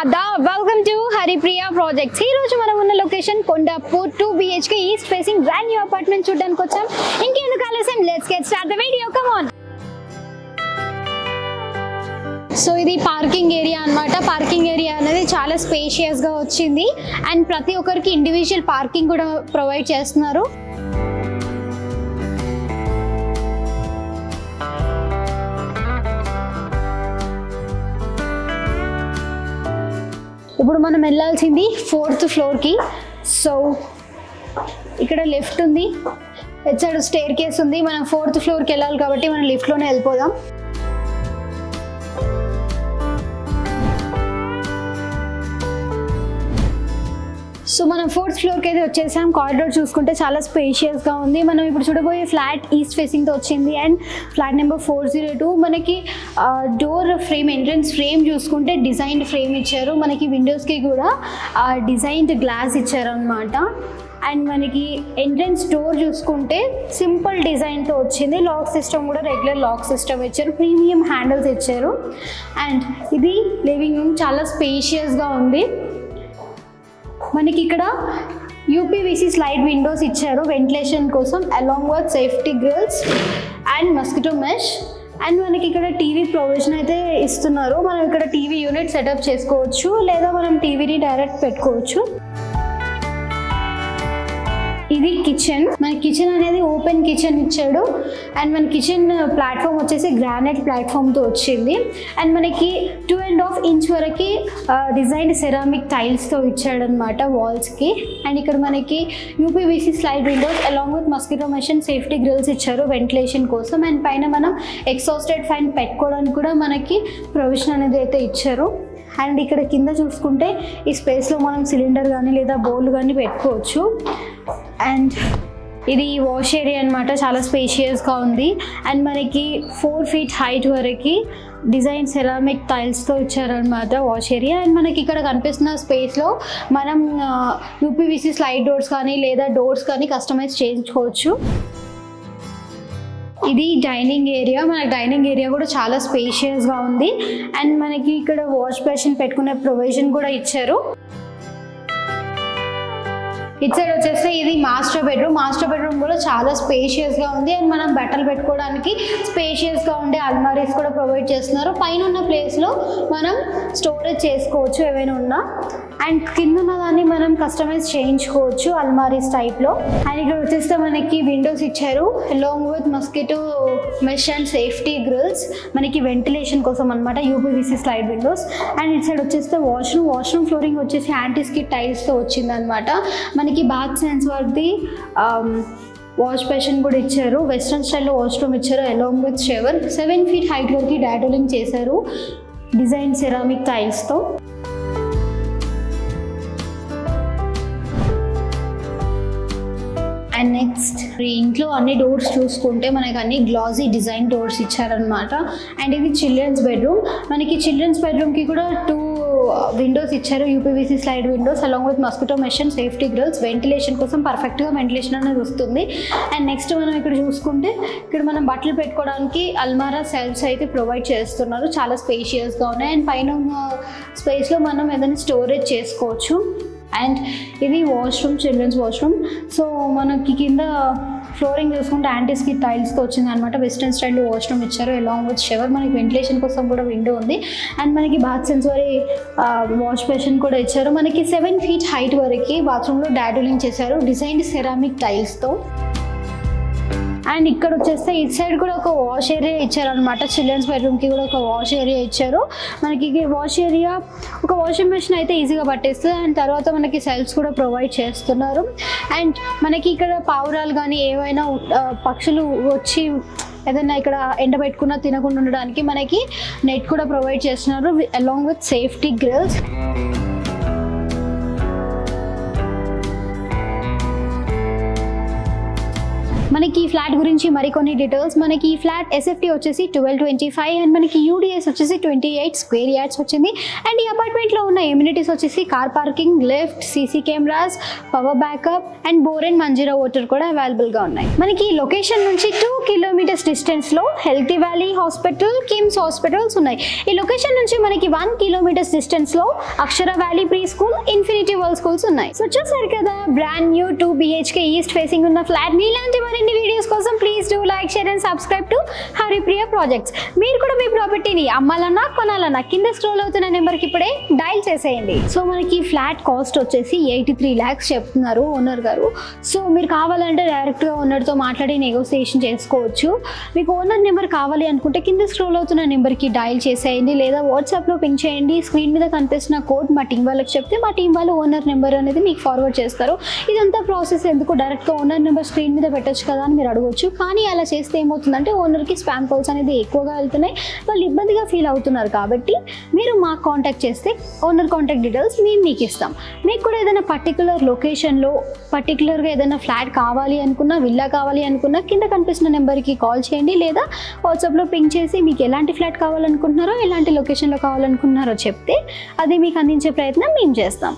Welcome to Haripriya Projects. Ee roju manam unna location Kondapur 2 BHK east facing brand new apartment chudaniki vacham. Inkenduku alasam, let's get start the video. Come on. So ఇది parking area అన్నమాట. Parking area అనేది చాలా స్పేషియస్గా వచ్చింది and ప్రతి ఒక్కరికి individual parking కూడా provide చేస్తున్నారు. ఇప్పుడు మనం వెళ్ళాల్సింది 4th ఫ్లోర్కి. సో ఇక్కడ లిఫ్ట్ ఉంది, ఇటు సైడ్ స్టేర్ కేస్ ఉంది. మనం 4th ఫ్లోర్కి వెళ్ళాలి కాబట్టి మనం లిఫ్ట్లోనే వెళ్ళిపోదాం. సో మనం 4th ఫ్లోర్కి అయితే వచ్చేసాం. కారిడోర్ చూసుకుంటే చాలా స్పేషియస్గా ఉంది. మనం ఇప్పుడు చూడబోయే ఫ్లాట్ ఈస్ట్ ఫేసింగ్తో వచ్చింది అండ్ ఫ్లాట్ నెంబర్ 402. మనకి డోర్ ఫ్రేమ్, ఎంట్రన్స్ ఫ్రేమ్ చూసుకుంటే డిజైన్డ్ ఫ్రేమ్ ఇచ్చారు. మనకి విండోస్కి కూడా డిజైన్డ్ గ్లాస్ ఇచ్చారు అనమాట. అండ్ మనకి ఎంట్రన్స్ డోర్ చూసుకుంటే సింపుల్ డిజైన్తో వచ్చింది. లాక్ సిస్టమ్ కూడా రెగ్యులర్ లాక్ సిస్టమ్ ఇచ్చారు. ప్రీమియం హ్యాండిల్స్ ఇచ్చారు. అండ్ ఇది లివింగ్ రూమ్ చాలా స్పేషియస్గా ఉంది. మనకి ఇక్కడ యూపీవీసీ స్లైడ్ విండోస్ ఇచ్చారు వెంటిలేషన్ కోసం, along with safety grills and mosquito mesh. And మనకి ఇక్కడ టీవీ ప్రొవిజన్ అయితే ఇస్తున్నారు. మనం ఇక్కడ టీవీ యూనిట్ సెటప్ చేసుకోవచ్చు లేదా మనం టీవీని డైరెక్ట్ పెట్టుకోవచ్చు. ఇది కిచెన్. మన కిచెన్ అనేది ఓపెన్ కిచెన్ ఇచ్చాడు అండ్ మన కిచెన్ ప్లాట్ఫామ్ వచ్చేసి గ్రానైట్ ప్లాట్ఫామ్తో వచ్చింది. అండ్ మనకి 2.5 ఇంచ్ వరకు డిజైన్ సెరామిక్ టైల్స్తో ఇచ్చాడు అనమాట వాల్స్కి. అండ్ ఇక్కడ మనకి UPVC slide windows along with mosquito mesh and safety grills ఇచ్చారు వెంటిలేషన్ కోసం. అండ్ పైన మనం ఎగ్జాస్టెడ్ ఫ్యాన్ పెట్టుకోవడానికి కూడా మనకి ప్రొవిజన్ అనేది అయితే ఇచ్చారు. అండ్ ఇక్కడ కింద చూసుకుంటే ఈ స్పేస్లో మనం సిలిండర్ కానీ లేదా బౌల్ కానీ పెట్టుకోవచ్చు. అండ్ ఇది వాష్ ఏరియా అనమాట, చాలా స్పేషియస్గా ఉంది. అండ్ మనకి 4 feet హైట్ వరకు డిజైన్ సెరామిక్ టైల్స్తో ఇచ్చారనమాట వాష్ ఏరియా. అండ్ మనకి ఇక్కడ కనిపిస్తున్న స్పేస్లో మనం యూపీవీసీ స్లైడ్ డోర్స్ కానీ లేదా డోర్స్ కానీ కస్టమైజ్ చేయించుకోవచ్చు. ఇది డైనింగ్ ఏరియా. మన డైనింగ్ ఏరియా కూడా చాలా స్పేషియస్గా ఉంది. అండ్ మనకి ఇక్కడ వాష్ బేసిన్ పెట్టుకునే ప్రొవిజన్ కూడా ఇచ్చారు. ఇటు సైడ్ వచ్చేస్తే ఇది మాస్టర్ బెడ్రూమ్. మాస్టర్ బెడ్రూమ్ కూడా చాలా స్పేషియస్గా ఉంది. అండ్ మనం బట్టలు పెట్టుకోవడానికి స్పేషియస్గా ఉండే అల్మారీస్ కూడా ప్రొవైడ్ చేస్తున్నారు. పైన ఉన్న ప్లేస్లో మనం స్టోరేజ్ చేసుకోవచ్చు ఏవైనా ఉన్నా. అండ్ కింద ఉన్న దాన్ని మనం కస్టమైజ్ చేయించుకోవచ్చు అల్మారీస్ టైప్లో. అండ్ ఇక్కడ వచ్చేస్తే మనకి విండోస్ ఇచ్చారు along with mosquito mesh and safety grills, మనకి వెంటిలేషన్ కోసం అనమాట, యూపీవీసీ స్లైడ్ విండోస్. అండ్ ఇటు సైడ్ వచ్చేస్తే వాష్రూమ్ ఫ్లోరింగ్ వచ్చేసి యాంటీస్కిడ్ టైల్స్తో వచ్చిందనమాట. మనకి బాత్ సెన్స్ వరకు వాష్ బేసిన్ కూడా ఇచ్చారు. వెస్ట్రన్ స్టైల్లో వాష్రూమ్ ఇచ్చారు along with shower. 7 feet height వరకు డాటోలింగ్ చేశారు డిజైన్ సెరామిక్ టైల్స్తో. అండ్ నెక్స్ట్ ఇంట్లో అన్ని డోర్స్ చూసుకుంటే మనకి అన్ని గ్లాసీ డిజైన్ డోర్స్ ఇచ్చారనమాట. అండ్ ఇది చిల్డ్రన్స్ బెడ్రూమ్. మనకి చిల్డ్రన్స్ బెడ్రూమ్కి కూడా 2 విండోస్ ఇచ్చారు, UPVC slide windows along with mosquito mesh and safety grills. Ventilation కోసం పర్ఫెక్ట్గా వెంటిలేషన్ అనేది వస్తుంది. అండ్ నెక్స్ట్ మనం ఇక్కడ చూసుకుంటే ఇక్కడ మనం బట్టలు పెట్టుకోవడానికి అల్మారా సెల్ఫ్స్ అయితే ప్రొవైడ్ చేస్తున్నారు, చాలా స్పేషియస్గా ఉన్నాయి. అండ్ పైన ఉన్న స్పేస్లో మనం ఏదైనా స్టోరేజ్ చేసుకోవచ్చు. అండ్ ఇది వాష్రూమ్, చిల్డ్రన్స్ వాష్రూమ్. సో మనకి కింద ఫ్లోరింగ్ చూసుకుంటే యాంటీస్కిడ్ టైల్స్తో వచ్చింది అనమాట. వెస్ట్రన్ స్టైల్లో వాష్రూమ్ ఇచ్చారు అలాంగ్ విత్ షవర్. మనకి వెంటిలేషన్ కోసం కూడా విండో ఉంది. అండ్ మనకి బాత్ సెన్సరీ వాష్ బేసిన్ కూడా ఇచ్చారు. మనకి 7 feet హైట్ వరకు బాత్రూంలో డాటోలింగ్ చేశారు డిజైన్డ్ సెరామిక్ టైల్స్తో. అండ్ ఇక్కడ వచ్చేస్తే ఇటు సైడ్ కూడా ఒక వాష్ ఏరియా ఇచ్చారనమాట. చిల్డ్రన్స్ బెడ్రూమ్కి కూడా ఒక వాష్ ఏరియా ఇచ్చారు. మనకి వాష్ ఏరియా ఒక వాషింగ్ మెషిన్ అయితే ఈజీగా పట్టేస్తుంది. అండ్ తర్వాత మనకి సెల్ఫ్స్ కూడా ప్రొవైడ్ చేస్తున్నారు. అండ్ మనకి ఇక్కడ పావురాలు కానీ ఏవైనా పక్షులు వచ్చి ఏదైనా ఇక్కడ ఎండబెట్టుకున్నా తినకుండా ఉండడానికి మనకి నెట్ కూడా ప్రొవైడ్ చేస్తున్నారు అలాంగ్ విత్ సేఫ్టీ గ్రిల్స్. మనకి ఈ ఫ్లాట్ గురించి మరికొన్ని డీటెయిల్స్. మనకి ఈ ఫ్లాట్ ఎస్ఎఫ్టీ వచ్చేసి 1225 అండ్ మనకి యూడిఎస్ వచ్చేసి 28 స్క్వేర్ యార్డ్స్ వచ్చింది. అండ్ ఈ అపార్ట్మెంట్లో ఉన్న ఎమ్యూనిటీస్ వచ్చేసి car parking, lift, CC cameras, power backup and bore and Manjira water కూడా అవైలబుల్గా ఉన్నాయి. మనకి ఈ లొకేషన్ నుంచి 2 కిలోమీటర్స్ డిస్టెన్స్లో healthy valley hospital, KIMS hospitals ఉన్నాయి. ఈ లొకేషన్ నుంచి మనకి 1 కిలోమీటర్స్ డిస్టెన్స్లో Akshara valley pre school, infinity world schools ఉన్నాయి. సో చూసారు కదా, brand new 2 BHK east facing ఉన్న ఫ్లాట్. ఇలాంటి మరిన్ని వీడియోస్ కోసం please do like, share and subscribe to Haripriya projects. మీరు కూడా మీ ప్రాపర్టీని అమ్మాలన్నా కొనాలన్నా కింద స్క్రోల్ అవుతున్న నెంబర్కి ఇప్పుడే డైల్ చేసేయండి. సో మనకి ఫ్లాట్ కాస్ట్ వచ్చేసి 83 lakhs చెప్తున్నారు ఓనర్ గారు. సో మీరు కావాలంటే డైరెక్ట్గా ఓనర్తో మాట్లాడి నెగోసియేషన్ చేసుకోవచ్చు. మీకు ఓనర్ నెంబర్ కావాలి అనుకుంటే కింద స్క్రోల్ అవుతున్న నెంబర్కి డైల్ చేసేయండి, లేదా వాట్సాప్లో పింక్ చేయండి. స్క్రీన్ మీద కనిపిస్తున్న కోడ్ మా టీం వాళ్ళకి చెప్తే మా టీం వాళ్ళు ఓనర్ నెంబర్ అనేది మీకు ఫార్వర్డ్ చేస్తారు. ఇదంతా ప్రాసెస్ ఎందుకు, డైరెక్ట్గా ఓనర్ నెంబర్ స్క్రీన్ మీద పెట్టచ్చు కదా అని మీరు అడగవచ్చు. కానీ అలా చేస్తే ఏమవుతుందంటే ఓనర్కి స్పామ్ కాల్స్ అనేది ఎక్కువగా వెళ్తున్నాయి, వాళ్ళు ఇబ్బందిగా ఫీల్ అవుతున్నారు. కాబట్టి మీరు మాకు కాంటాక్ట్ చేస్తే ఓనర్ కాంటాక్ట్ డీటెయిల్స్ మేము మీకు ఇస్తాం. మీకు కూడా ఏదైనా పర్టికులర్ లొకేషన్లో పర్టికులర్గా ఏదైనా ఫ్లాట్ కావాలి అనుకున్నా, విల్లా కావాలి అనుకున్నా కింద కనిపిస్తున్న నెంబర్కి కాల్ చేయండి, లేదా వాట్సాప్లో పింక్ చేసి మీకు ఎలాంటి ఫ్లాట్ కావాలనుకుంటున్నారో, ఎలాంటి లొకేషన్లో కావాలనుకుంటున్నారో చెప్తే అది మీకు అందించే ప్రయత్నం మేము చేస్తాం.